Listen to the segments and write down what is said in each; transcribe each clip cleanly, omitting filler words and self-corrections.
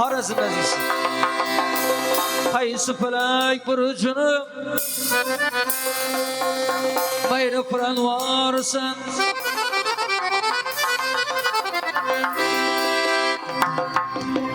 Xorazm aziz. Qaysi felak burjuni mayra Quranvarsan.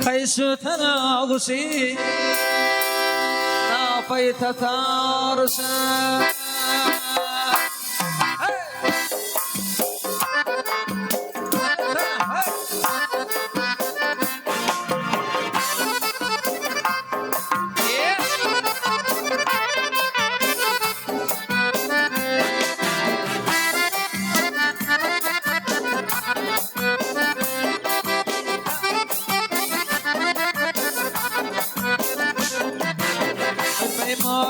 Qaysi tanag'usi nafayta tarsan.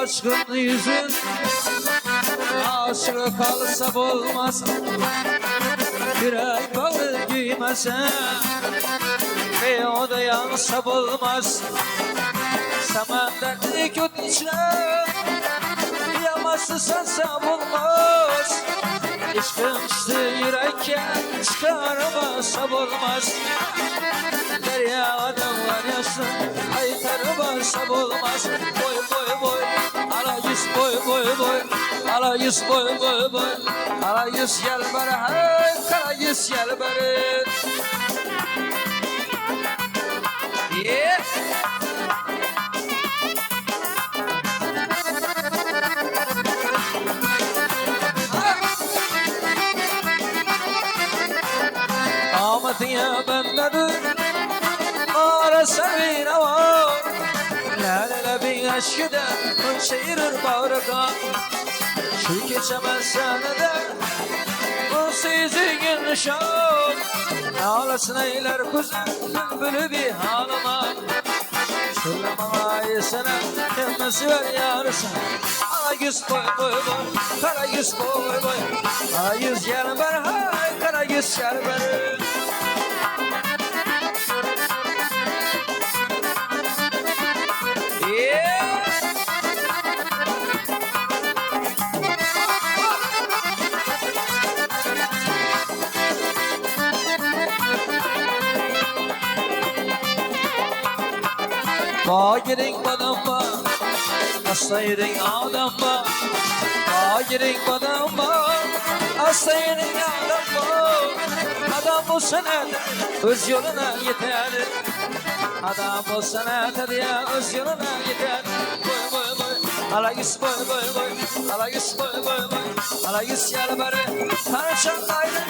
Aşkın yüzün aşık kalsa olmaz. Yürek bağı giymese ve o da yansa olmaz. Samandaki kötüçe yaması sansa olmaz. İşkın işte yürekken çıkaramasa olmaz. Derya adamlar yaşlı kaytarmasa olmaz. Boy boy boy ala yüz boy boy boy ala yüz boy boy boy ala yüz gel bari hay kara yüz gel bari. Yeah. Amatya bendedir arasına var. La la la bir aşkıda şehir bağırga. Şu geçemez senede bu sizin nişan. Ağlasın eyler kuzen bülbülü bir halıma. Şurlama yesene kendisi ver yarısın. Ala yüz boy boy boy kara yüz boy boy ala yüz gel ver hay kara yüz gel ver. Bağırın badamba, asayırın adamba. Bağırın badamba, asayırın adamba. Adam bu senede öz yoluna yeter. Adam bu senede diye öz yoluna yeter. Boy boy boy, ala yüz boy boy boy, ala yüz boy boy boy, ala yüz yer bari, karışan gayrı.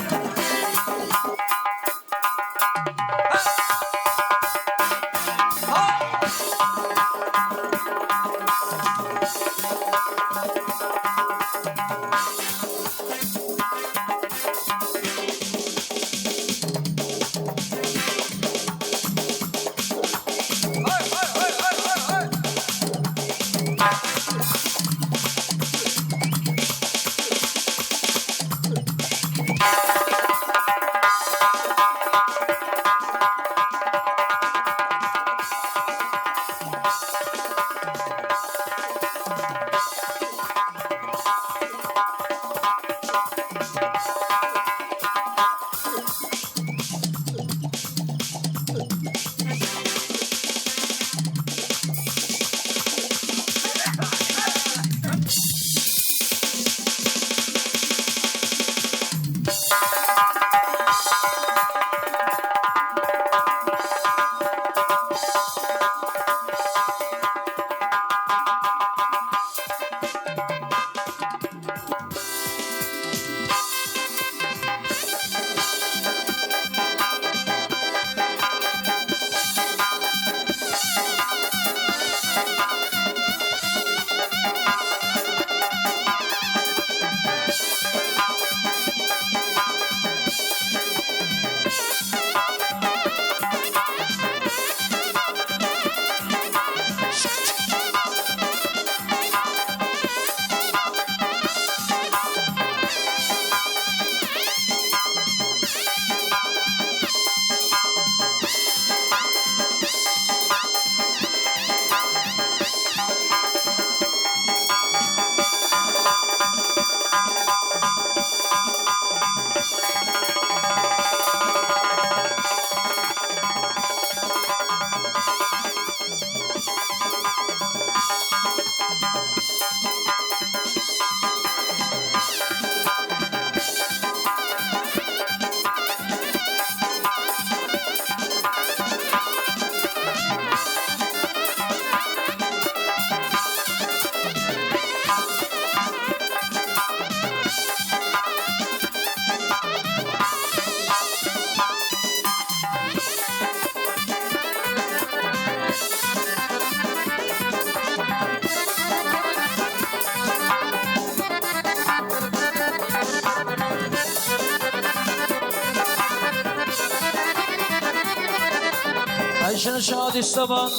Ayşın şadi saban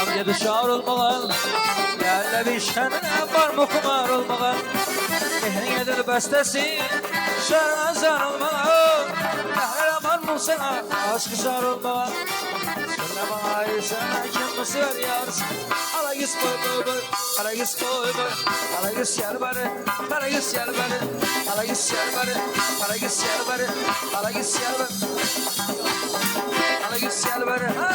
Amcada şar olmagan Yerle bir şenine var mı kumar olmagan Ehrin edil bestesi Şarına zar olmagan Kahraman mı sana Aşkı zar olmagan Söyle bana sana kim mi sever yarsın Ala gis boy boy boy Ala gis boy boy Ala gis yer bari Ala gis yer bari Ala gis yer bari Ala gis yer bari Ala gis yer bari Ala gis yer bari ha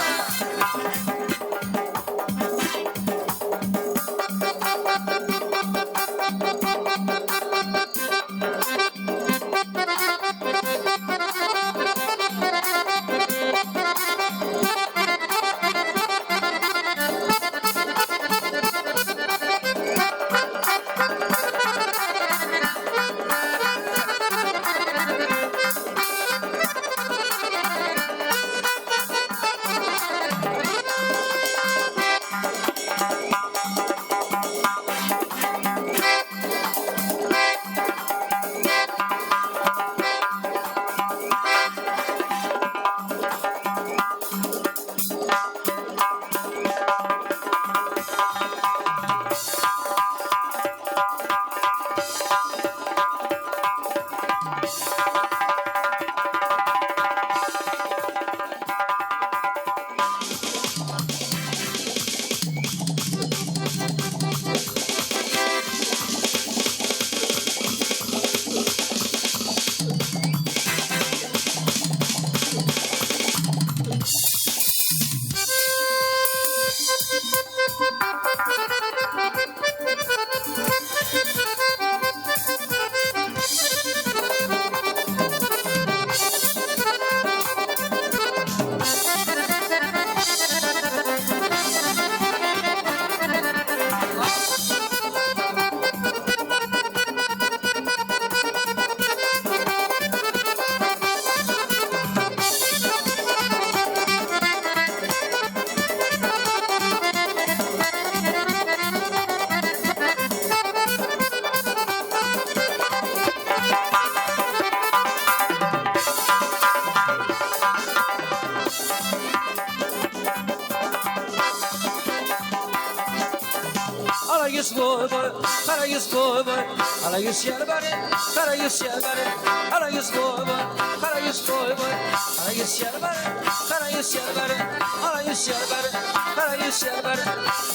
Karagöz boy boy, karagöz boy boy, karagöz yer bari, karagöz yer bari, karagöz boy boy, karagöz boy boy, karagöz yer bari, karagöz yer bari, karagöz yer bari, karagöz yer bari,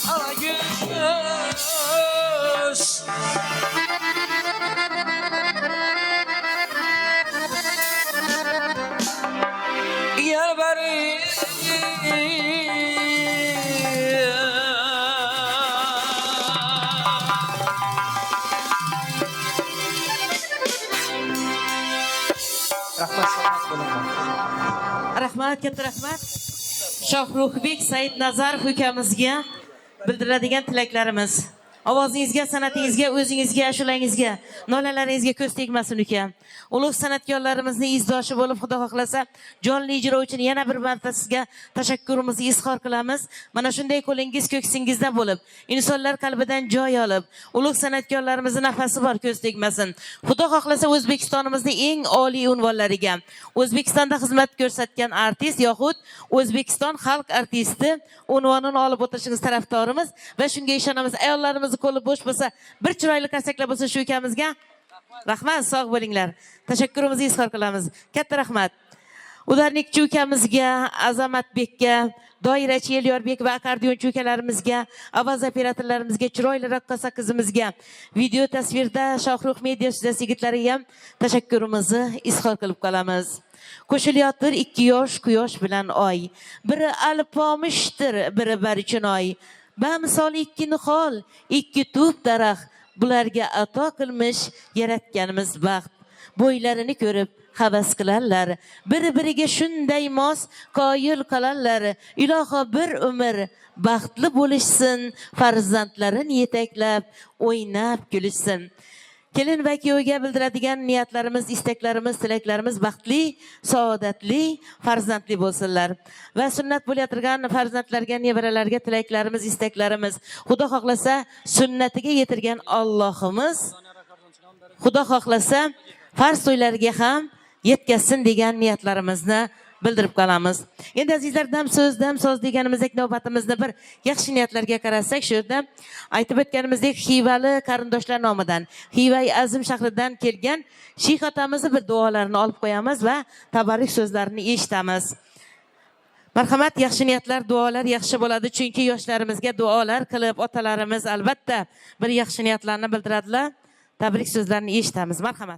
karagöz. Yer bari. Rahmat, katta rahmat. Shohruxbek Said Nazarov ukamizga bildiradigan tilaklarimiz. Ovozingizga, sanatingizga, o'zingizga, ashulangizga, nolalaringizga ko'z tegmasin uka. Ulug' san'atkorlarimizni izdoshi bo'lib, Xudo xohlasa, jonli ijro uchun yana bir marta sizga tashakkurimizni izhor qilamiz. Mana shunday qo'lingiz ko'ksingizda bo'lib, insonlar qalbidan joy olib, ulug' san'atkorlarimizning nafasi bor, ko'z tegmasin. Xudo xohlasa O'zbekistonimizning eng oliy unvonlariga, O'zbekistonda xizmat ko'rsatgan artist yoxud O'zbekiston xalq artisti unvonini olib o'tishingiz tarafdorimiz va shunga ishonamiz. Ayollarimiz qo'li bo'sh bo'lsa, bir chiroyli qarsaklar bo'lsa shu ukamizga rahmat, sog' bo'linglar. Tashakkurimizni izhor qilamiz. Katta rahmat. Udarnikchi ukamizga, Azamatbekka, doirachi Elyorbek va akordionchi ukalarimizga, ovoz operatorlarimizga, chiroyli raqqosa qizimizga, video tasvirda Shohrux Media studiyasi yigitlariga ham tashakkurimizni izhor qilib qolamiz. Qo'shilayotir ikki yosh quyosh bilan oy. Biri alpomishdir, biri barchinoy. Bamisol ikki nihol, ikki tup daraxt, bularga ato qilmish yaratganimiz baxt. Bo'ylarini ko'rib havas qilarlar, bir-biriga shunday mos qoyil qolarlar. Iloho bir umr baxtli bo'lishsin, farzandlarini yetaklab o'ynab kulishsin. Kelin va kuyovga bildiradigan niyatlarimiz, istaklarimiz, tilaklarimiz baxtli, saodatli, farzandli bo'lsinlar. Va sunnat bo'layotgan farzandlarga, nevaralarga tilaklarimiz, istaklarimiz, Xudo xohlasa sunnatiga yetirgan Allohimiz Xudo xohlasa farz to'ylariga ham yetkazsin degan niyatlarimizni bildirib qolamiz. Endi azizlar, dam so'z deganimizdek navbatimizni bir yaxshi niyatlarga qarasak, shu yerda aytib o'tganimizdek Xivali qarindoshlar nomidan, Xivay Azim shahridan kelgan Sheyx otamizni bir duolarini olib qo'yamiz va tabarruk so'zlarini eshitamiz. Marhamat, yaxshi niyatlar, duolar yaxshi bo'ladi, chunki yoshlarimizga duolar qilib otalarimiz albatta bir yaxshi niyatlarni bildiradilar. Tabrik so'zlarini eshitamiz. Marhamat.